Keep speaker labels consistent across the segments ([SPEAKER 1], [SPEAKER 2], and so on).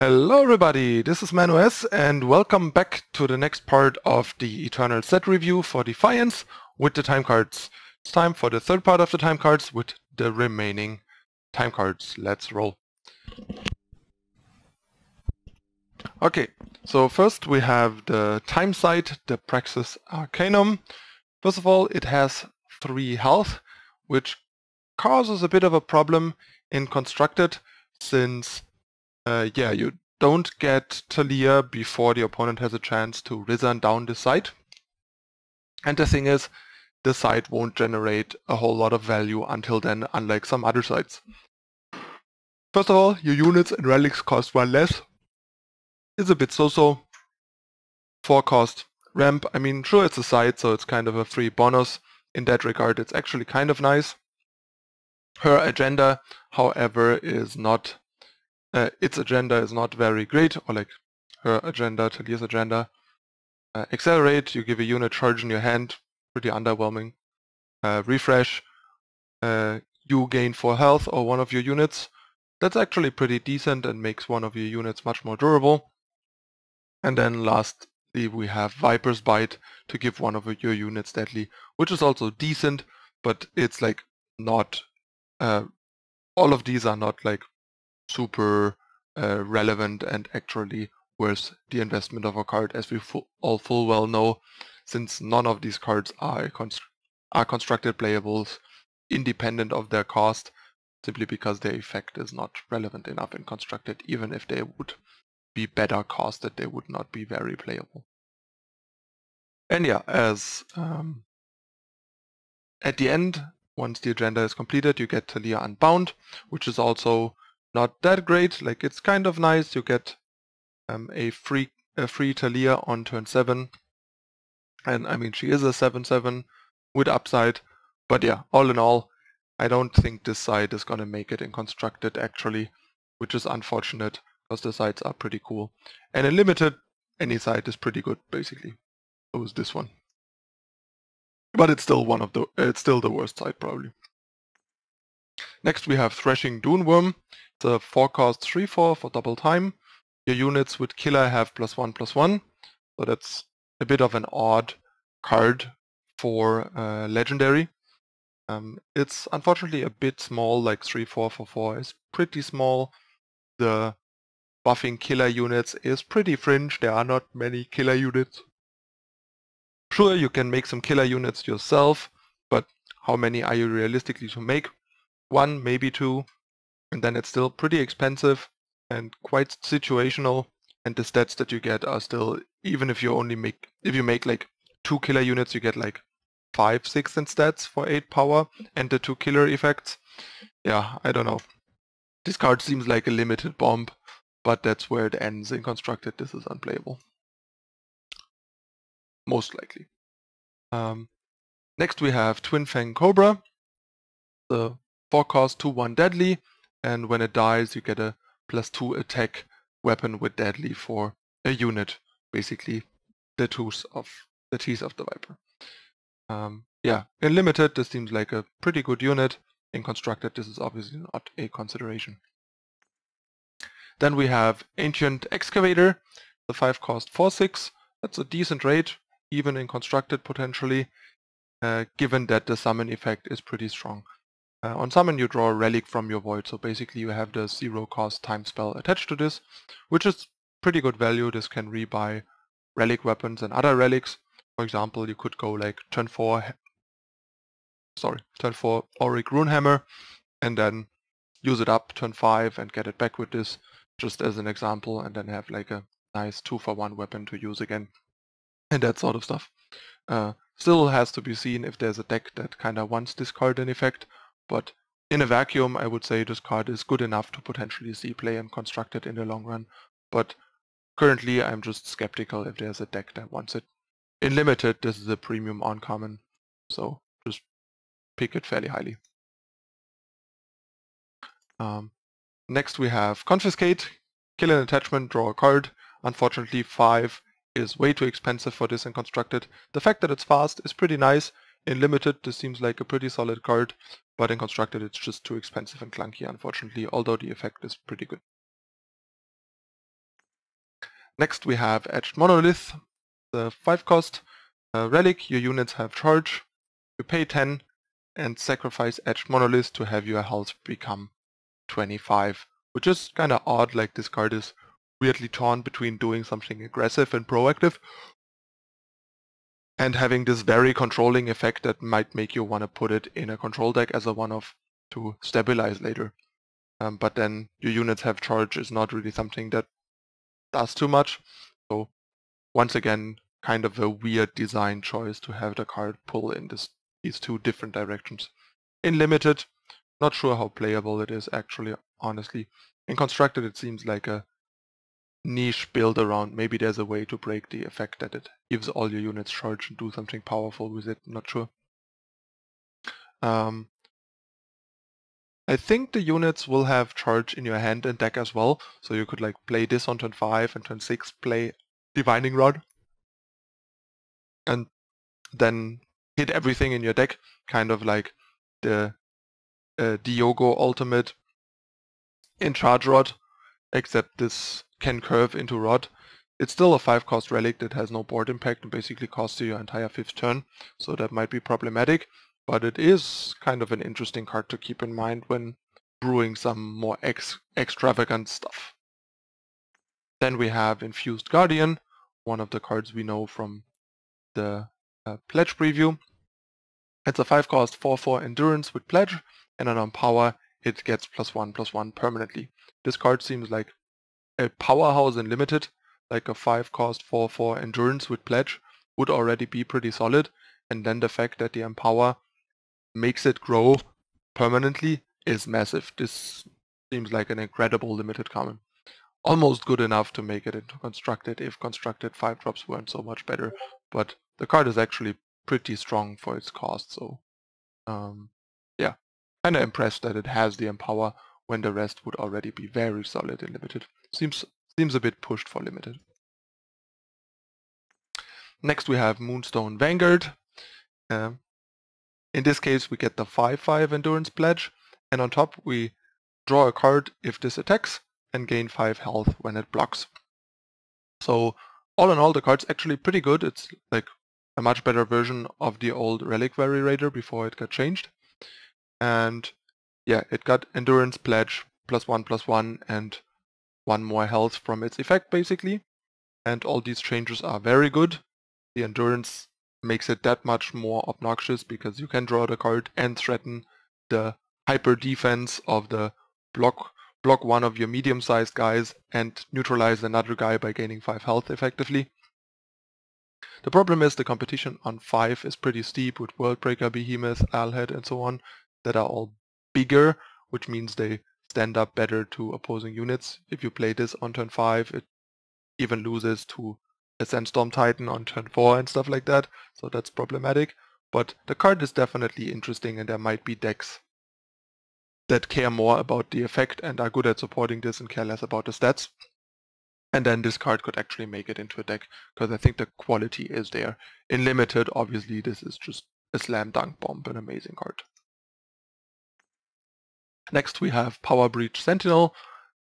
[SPEAKER 1] Hello everybody, this is ManuS and welcome back to the next part of the Eternal set review for Defiance with the time cards. It's time for the third part of the time cards with the remaining time cards. Let's roll. Okay, so first we have the time sight, the Praxis Arcanum. First of all, it has 3 health, which causes a bit of a problem in Constructed since you don't get Talia before the opponent has a chance to Risen down the site. And the thing is, the site won't generate a whole lot of value until then, unlike some other sites. First of all, your units and relics cost 1 less. It's a bit so-so. 4 cost ramp. I mean, sure, it's a site, so it's kind of a free bonus. In that regard, it's actually kind of nice. Her agenda, however, is not its agenda is not very great, or like her agenda, Talia's agenda. Accelerate, you give a unit charge in your hand, pretty underwhelming. Refresh, you gain 4 health or one of your units. That's actually pretty decent and makes one of your units much more durable. And then lastly we have Viper's Bite to give one of your units deadly, which is also decent, but it's like not, all of these are not like super relevant and actually worth the investment of a card, as we all full well know, since none of these cards are constructed playables independent of their cost, simply because their effect is not relevant enough in Constructed. Even if they would be better costed, they would not be very playable. And yeah, as at the end, once the agenda is completed, you get Talia Unbound, which is also not that great. Like, it's kind of nice. You get a free Talia on turn 7, and I mean, she is a 7/7 with upside. But yeah, all in all, I don't think this side is gonna make it in Constructed actually, which is unfortunate because the sides are pretty cool. And in Limited, any side is pretty good basically. So is this one, but it's still it's still the worst side probably. Next we have Threshing Duneworm. It's a 4-cost 3/4 for double time. Your units with Killer have +1/+1, so that's a bit of an odd card for Legendary. It's unfortunately a bit small, like 3/4 for 4 is pretty small. The buffing Killer units is pretty fringe, there are not many Killer units. Sure, you can make some Killer units yourself, but how many are you realistically to make? 1, maybe 2, and then it's still pretty expensive and quite situational, and the stats that you get are still, even if you make like 2 killer units, you get like 5-6 in stats for 8 power and the 2 killer effects. Yeah, I don't know. This card seems like a limited bomb, but that's where it ends. In Constructed, this is unplayable. Most likely. Next we have Twin Fang Cobra. The 4-cost 2/1 deadly, and when it dies you get a +2 attack weapon with deadly for a unit, basically the teeth of the Viper. Yeah, in Limited this seems like a pretty good unit. In Constructed this is obviously not a consideration. Then we have Ancient Excavator, the 5-cost 4/6. That's a decent rate, even in Constructed potentially, given that the summon effect is pretty strong. On summon you draw a relic from your void, so basically you have the 0-cost time spell attached to this, which is pretty good value. This can rebuy relic weapons and other relics. For example, you could go like turn 4 Auric Runehammer and then use it up turn 5 and get it back with this, just as an example, and then have like a nice 2-for-1 weapon to use again and that sort of stuff. Still has to be seen if there's a deck that kinda wants this card in effect. But in a vacuum, I would say this card is good enough to potentially see play and Constructed in the long run. But currently, I'm just skeptical if there's a deck that wants it. In Limited, this is a premium uncommon, so just pick it fairly highly. Next we have Confiscate. Kill an attachment, draw a card. Unfortunately, 5 is way too expensive for this in Constructed. The fact that it's fast is pretty nice. In Limited, this seems like a pretty solid card, but in Constructed it's just too expensive and clunky, unfortunately, although the effect is pretty good. Next we have Etched Monolith, the 5-cost relic. Your units have charge. You pay 10 and sacrifice Etched Monolith to have your health become 25, which is kind of odd. Like, this card is weirdly torn between doing something aggressive and proactive and having this very controlling effect that might make you want to put it in a control deck as a one-off to stabilize later. But then your units have charge is not really something that does too much. So once again, kind of a weird design choice to have the card pull in these two different directions. In Limited, not sure how playable it is actually, honestly. In Constructed it seems like a niche build around. Maybe there's a way to break the effect that it gives all your units charge and do something powerful with it, not sure. I think the units will have charge in your hand and deck as well, so you could like play this on turn 5 and turn 6 play Divining Rod and then hit everything in your deck, kind of like the Diogo ultimate in Charge Rod, except this can curve into Rod. It's still a 5-cost relic that has no board impact and basically costs you your entire 5th turn, so that might be problematic. But it is kind of an interesting card to keep in mind when brewing some more extravagant stuff. Then we have Infused Guardian, one of the cards we know from the Pledge preview. It's a 5-cost 4/4 Endurance with Pledge, and on power it gets +1/+1 permanently. This card seems like a powerhouse in Limited, like a 5-cost 4/4 Endurance with Pledge would already be pretty solid, and then the fact that the Empower makes it grow permanently is massive. This seems like an incredible Limited common. Almost good enough to make it into Constructed if Constructed 5-drops weren't so much better, but the card is actually pretty strong for its cost, so yeah, kinda impressed that it has the Empower when the rest would already be very solid in Limited. Seems a bit pushed for Limited. Next we have Moonstone Vanguard. In this case we get the 5/5 Endurance Pledge, and on top we draw a card if this attacks and gain 5 health when it blocks. So all in all the card's actually pretty good. It's like a much better version of the old Reliquary Raider before it got changed. And yeah, it got Endurance Pledge +1/+1 and 1 more health from its effect basically. And all these changes are very good. The Endurance makes it that much more obnoxious because you can draw the card and threaten the hyper defense of the block one of your medium-sized guys and neutralize another guy by gaining 5 health effectively. The problem is the competition on 5 is pretty steep with Worldbreaker, Behemoth, Owlhead and so on that are all bigger, which means they stand up better to opposing units. If you play this on turn 5, it even loses to a Sandstorm Titan on turn 4 and stuff like that, so that's problematic. But the card is definitely interesting, and there might be decks that care more about the effect and are good at supporting this and care less about the stats. And then this card could actually make it into a deck, because I think the quality is there. In Limited, obviously, this is just a slam dunk bomb, an amazing card. Next we have Power Breach Sentinel.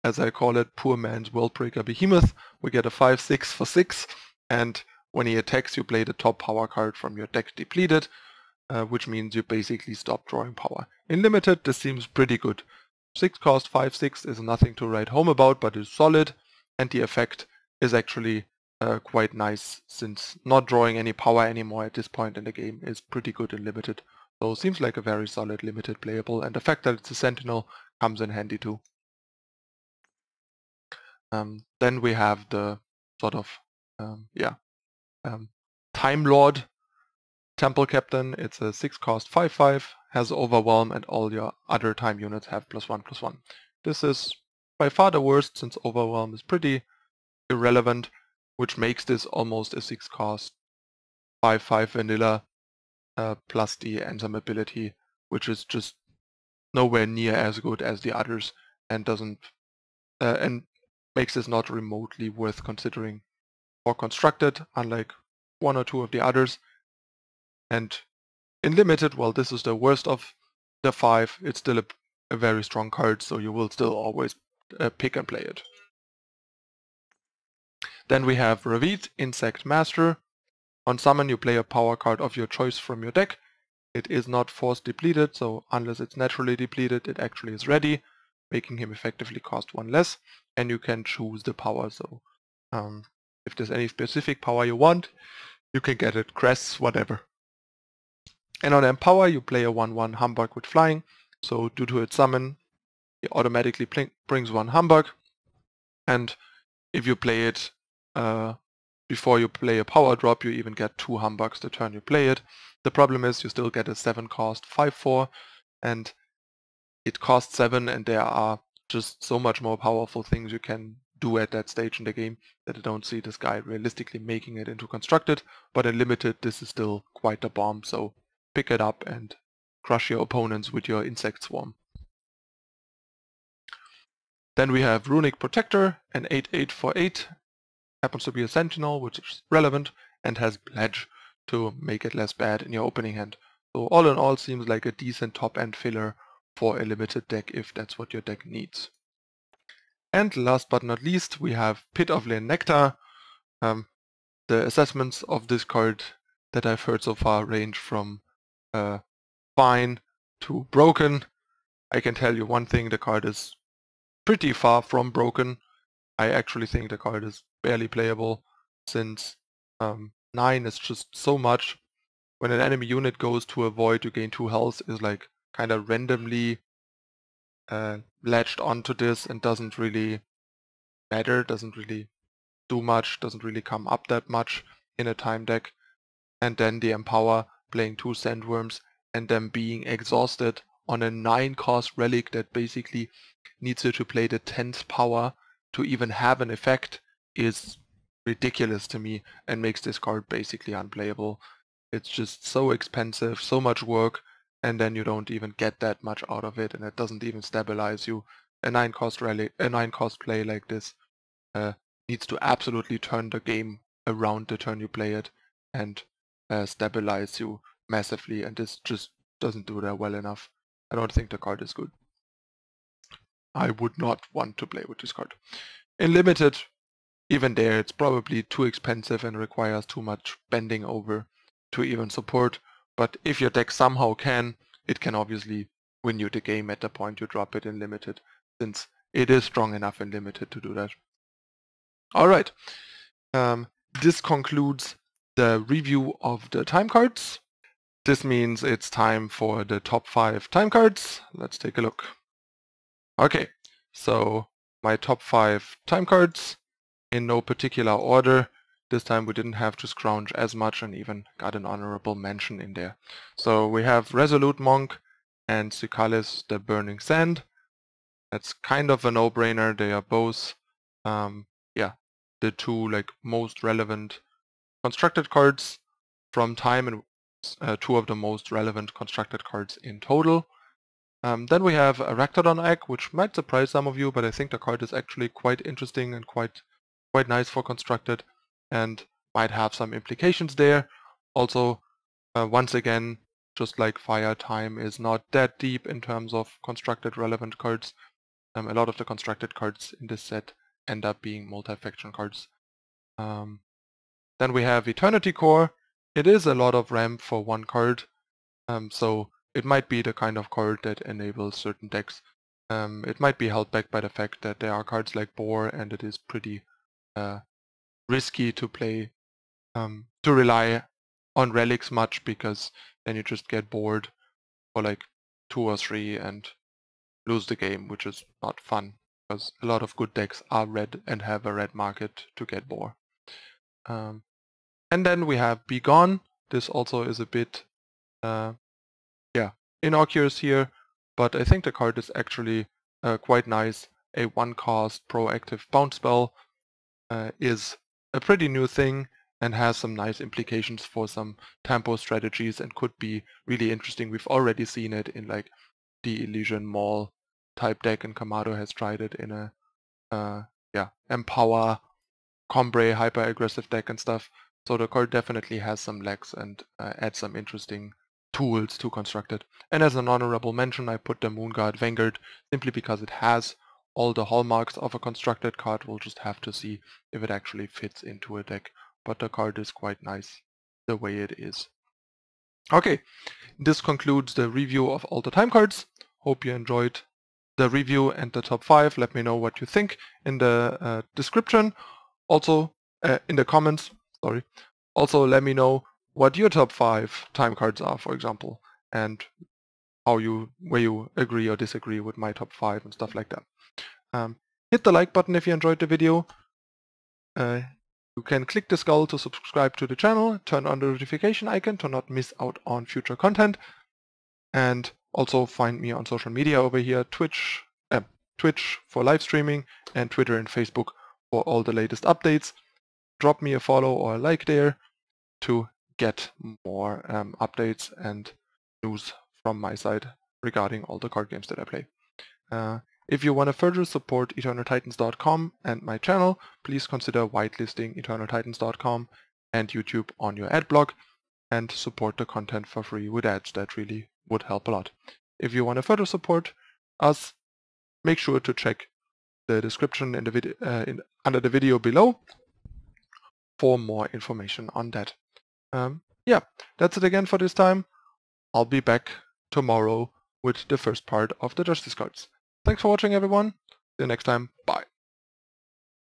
[SPEAKER 1] As I call it, poor man's Worldbreaker Behemoth. We get a 5/6 for 6, and when he attacks you play the top power card from your deck depleted, which means you basically stop drawing power. In Limited this seems pretty good. 6-cost 5/6 is nothing to write home about, but is solid, and the effect is actually quite nice, since not drawing any power anymore at this point in the game is pretty good in Limited. So seems like a very solid Limited playable, and the fact that it's a Sentinel comes in handy too. Then we have the sort of Time Lord Temple Captain. It's a 6-cost 5/5, has Overwhelm, and all your other time units have +1/+1. This is by far the worst, since Overwhelm is pretty irrelevant, which makes this almost a 6-cost 5/5 vanilla plus the Ansem ability, which is just nowhere near as good as the others, and doesn't and makes this not remotely worth considering or Constructed, unlike 1 or 2 of the others. And in Limited, well, this is the worst of the 5. It's still a very strong card, so you will still always pick and play it. Then we have Ravis, Insect Master. On summon you play a power card of your choice from your deck. It is not force depleted, so unless it's naturally depleted it actually is ready, making him effectively cost 1 less, and you can choose the power, so if there's any specific power you want, you can get it, crests, whatever. And on Empower you play a 1/1 Humbug with flying, so due to its summon it automatically brings 1 Humbug, and if you play it before you play a power drop you even get 2 Humbugs the turn you play it. The problem is you still get a 7 cost 5/4, and it costs 7, and there are just so much more powerful things you can do at that stage in the game that I don't see this guy realistically making it into constructed, but in limited this is still quite a bomb, so pick it up and crush your opponents with your insect swarm. Then we have Runeic Protector, an 8/8 for 8, happens to be a Sentinel, which is relevant, and has Pledge to make it less bad in your opening hand. So all in all seems like a decent top-end filler for a limited deck if that's what your deck needs. And last but not least we have Pit of Layin Nectar. The assessments of this card that I've heard so far range from fine to broken. I can tell you one thing, the card is pretty far from broken. I actually think the card is barely playable, since 9 is just so much. When an enemy unit goes to a void, you gain 2 health is like kind of randomly latched onto this and doesn't really matter, doesn't really do much, doesn't really come up that much in a time deck. And then the Empower, playing 2 Sandworms and them being exhausted on a 9 cost relic that basically needs you to play the 10th power to even have an effect, is ridiculous to me and makes this card basically unplayable. It's just so expensive, so much work, and then you don't even get that much out of it, and it doesn't even stabilize you. A 9 cost relic, a 9 cost play like this needs to absolutely turn the game around the turn you play it and stabilize you massively, and this just doesn't do that well enough. I don't think the card is good. I would not want to play with this card. In limited, even there it's probably too expensive and requires too much bending over to even support, but if your deck somehow can, it can obviously win you the game at the point you drop it in limited, since it is strong enough in limited to do that. Alright, this concludes the review of the time cards. This means it's time for the top 5 time cards. Let's take a look. Okay, so my top 5 time cards in no particular order. This time we didn't have to scrounge as much and even got an honorable mention in there. So we have Resolute Monk and Sycalis the Burning Sand. That's kind of a no-brainer. They are both the 2 like most relevant constructed cards from time, and 2 of the most relevant constructed cards in total. Then we have a Rakdodon Egg, which might surprise some of you, but I think the card is actually quite interesting and quite nice for constructed and might have some implications there. Also, once again, just like Fire, time is not that deep in terms of constructed relevant cards. A lot of the constructed cards in this set end up being multi-faction cards. Then we have Eternity Core. It is a lot of ramp for 1 card, so it might be the kind of card that enables certain decks. It might be held back by the fact that there are cards like Boar, and it is pretty risky to play, to rely on relics much, because then you just get bored for like 2 or 3 and lose the game, which is not fun, because a lot of good decks are red and have a red market to get Boar. And then we have Be Gone. This also is a bit innocuous here, but I think the card is actually quite nice. A 1 cost proactive bounce spell is a pretty new thing and has some nice implications for some tempo strategies and could be really interesting. We've already seen it in like the Elysian Mall type deck, and Kamado has tried it in a Empower, Cobra, hyper aggressive deck and stuff. So the card definitely has some legs and adds some interesting tools to construct it. And as an honorable mention, I put the Moonstone Vanguard simply because it has all the hallmarks of a constructed card. We'll just have to see if it actually fits into a deck. But the card is quite nice the way it is. Okay, this concludes the review of all the time cards. Hope you enjoyed the review and the top 5. Let me know what you think in the description. Also, in the comments, sorry. Also, let me know what your top 5 time cards are, for example, and where you agree or disagree with my top 5 and stuff like that. Hit the like button if you enjoyed the video. You can click the skull to subscribe to the channel, turn on the notification icon to not miss out on future content, and also find me on social media over here, Twitch for live streaming, and Twitter and Facebook for all the latest updates. Drop me a follow or a like there to get more updates and news from my side regarding all the card games that I play. If you want to further support EternalTitans.com and my channel, please consider whitelisting EternalTitans.com and YouTube on your ad block and support the content for free with ads. That really would help a lot. If you want to further support us, make sure to check the description in the video, under the video below for more information on that. Yeah, that's it again for this time. I'll be back tomorrow with the first part of the Justice cards. Thanks for watching, everyone. See you next time. Bye.